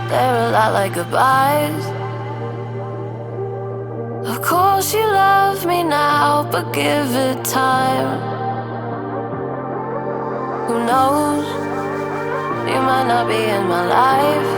They're a lot like goodbyes. Of course you love me now, but give it time. Who knows? You might not be in my life.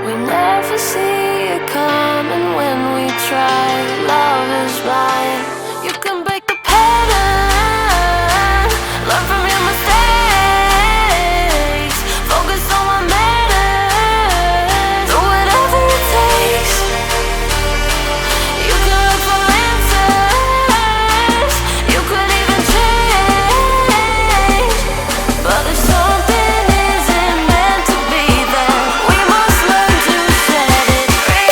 We never see it coming when we try. Love is blind. You can break the pattern, learn from your mistakes, focus on what matters, do whatever it takes. You can look for answers, you could even change, but if something isn't meant to be, then we must learn to set it free.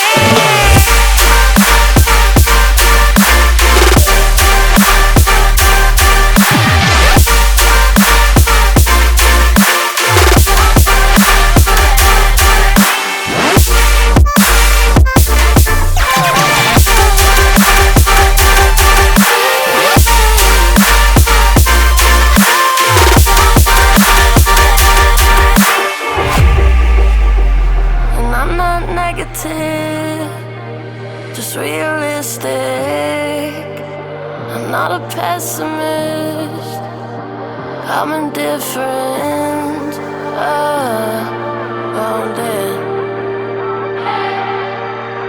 And I'm not negative, just realistic. I'm not a pessimist, I'm indifferent.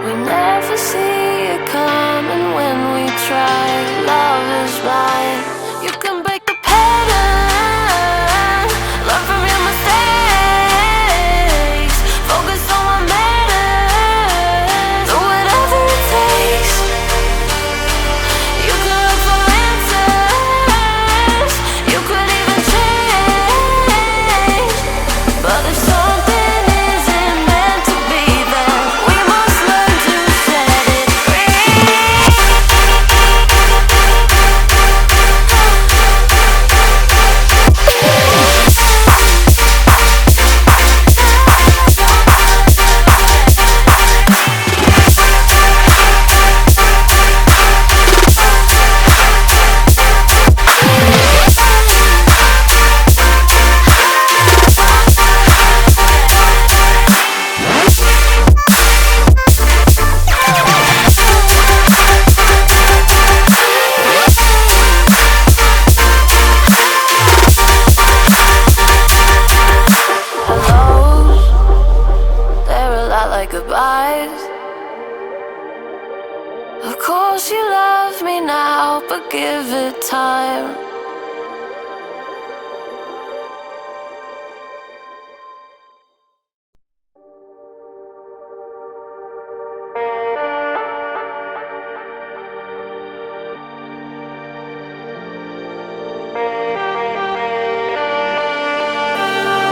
We never see it coming when we try. Love is blind. You can break the pattern, learn from your mistakes, focus on what matters, do whatever it takes. You can look for answers, you could even change, but if something isn't meant to be, then we must learn to set it free. Hellos, they're a lot like goodbyes. Of course you love me now, but give it time.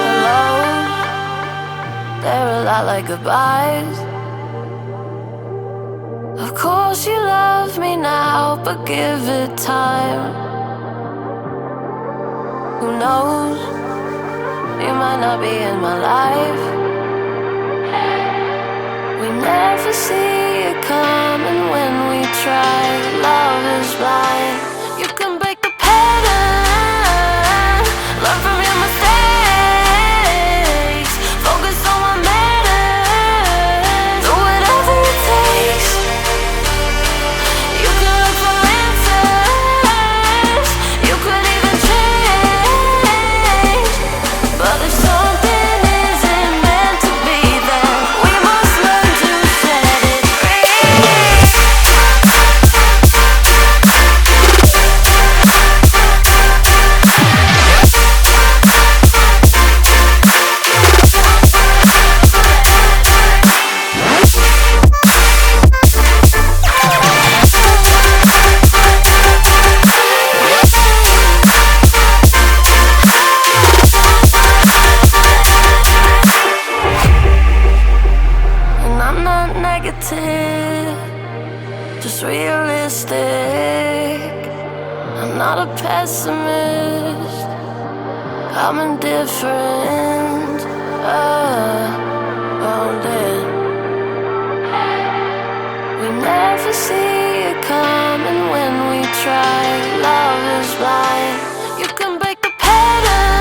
Hellos, they're a lot like goodbyes. Of course you love me now, but give it time. Who knows? You might not be in my life. We never see it coming when we try. Love is blind. You can break the pattern, learn from your mistakes, focus on what matters, do whatever it takes. You can look for answers, you could even change, but if something isn't meant to be, then we must learn to set it free. And I'm not negative, just realistic. I'm not a pessimist, I'm indifferent. We never see it coming when we try. Love is blind. You can break the pattern,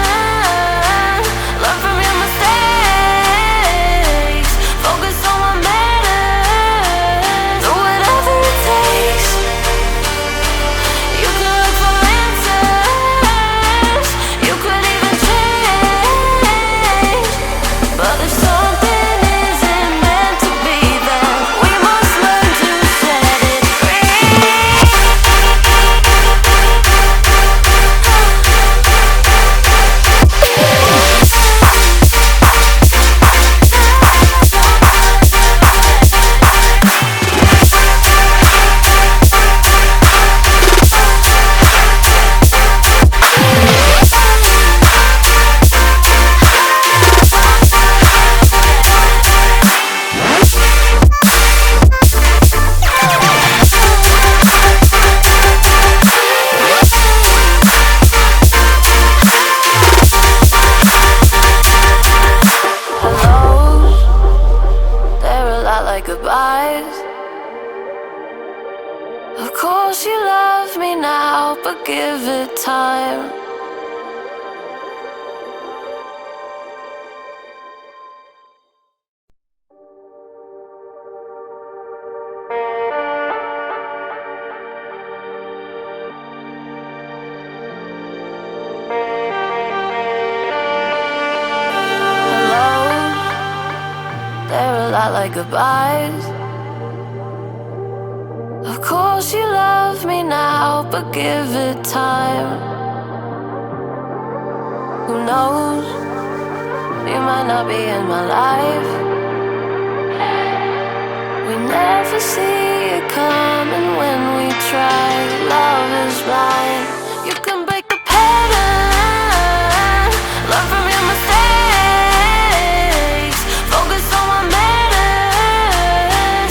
learn from your mistakes. goodbyes. Of course you love me now, but give it time. They're a lot like goodbyes. Of course you love me now, but give it time. Who knows? You might not be in my life. We never see it coming when we try. Love is blind. You can break the pattern, learn from your mistakes, focus on what matters,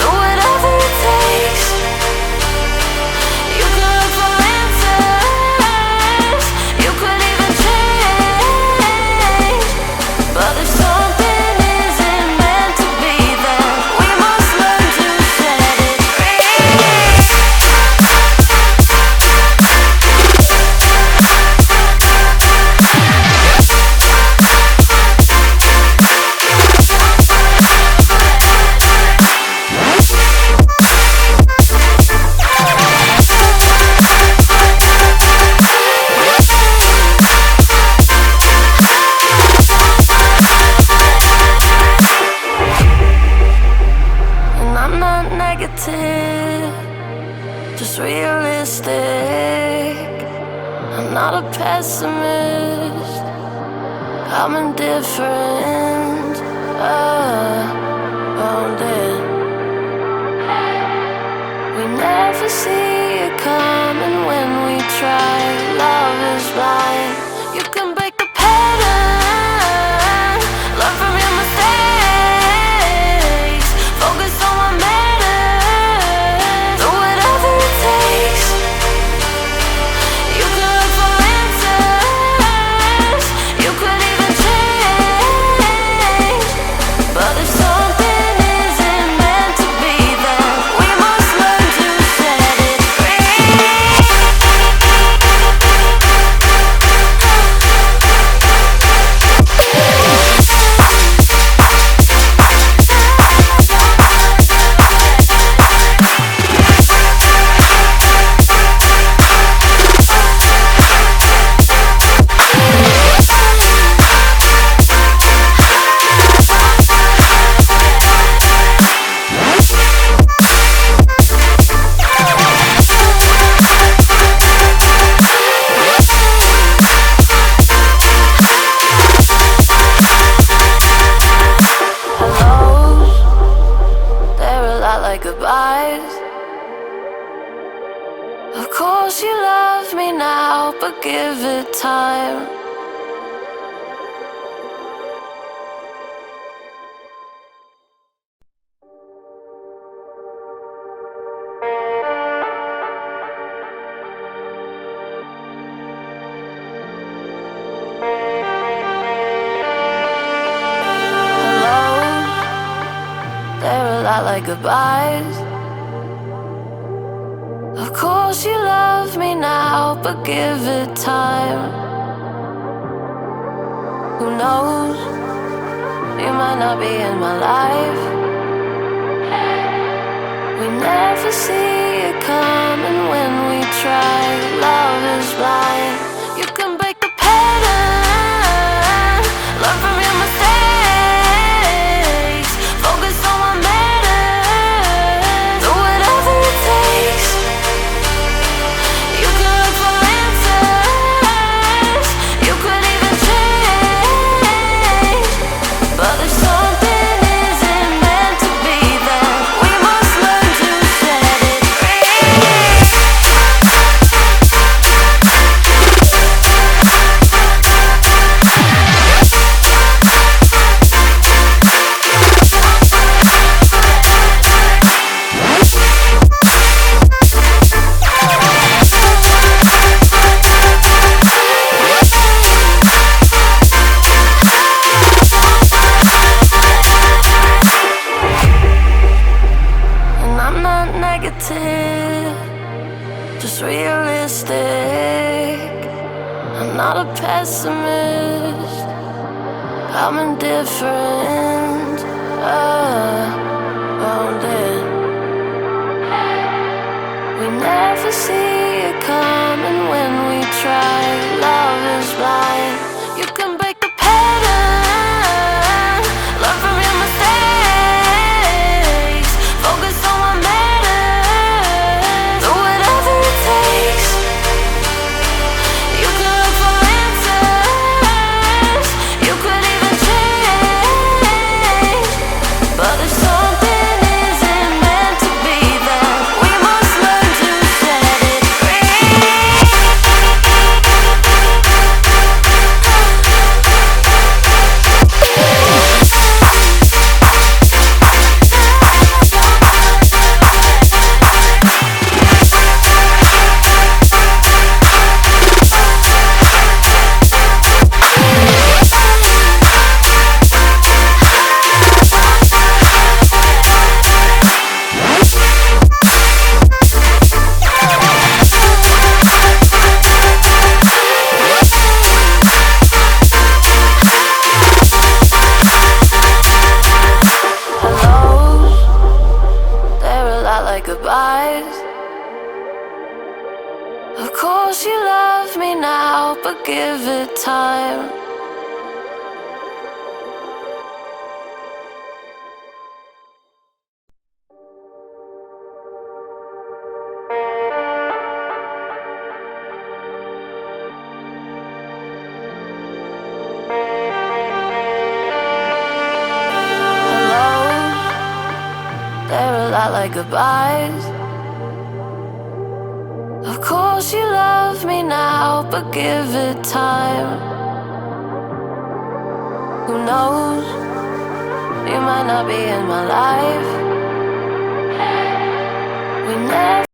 do whatever it takes. You could look for answers, you could even change, but if something isn't meant to be, then we must learn to set it free. And I'm not negative, just realistic. I'm not a pessimist, I'm indifferent, wounded. We never see it coming when we try. Love is blind. You can break the pattern, learn from your mistakes, focus on what matters, do whatever it takes. You could look for answers, you could even change, but if something isn't meant to be, then we must learn to set it free. Hellos, they're a lot like goodbyes. Of course you love me now, but give it time. Hellos, they're a lot like goodbyes. Of course you love me now, but give it time. Who knows? You might not be in my life. We never see it coming when we try. Love is blind. You can break the pattern, learn from your mistakes, focus on what matters, do whatever it takes. You could look for answers, you could even change, but if something isn't meant to be, then we must learn to set it free. different around it. We never see it coming when we try. Love is blind. You can break the pattern, learn from your mistakes, focus on what matters. Do whatever it takes. You can look for answers. You could even change. But if something isn't meant to be, then we must learn to set it free. Hellos, they're a lot like goodbyes. Of course you love me now, but give it time. Hellos, they're a lot like goodbyes. Of course you love me now, but give it time. Who knows? You might not be in my life. We never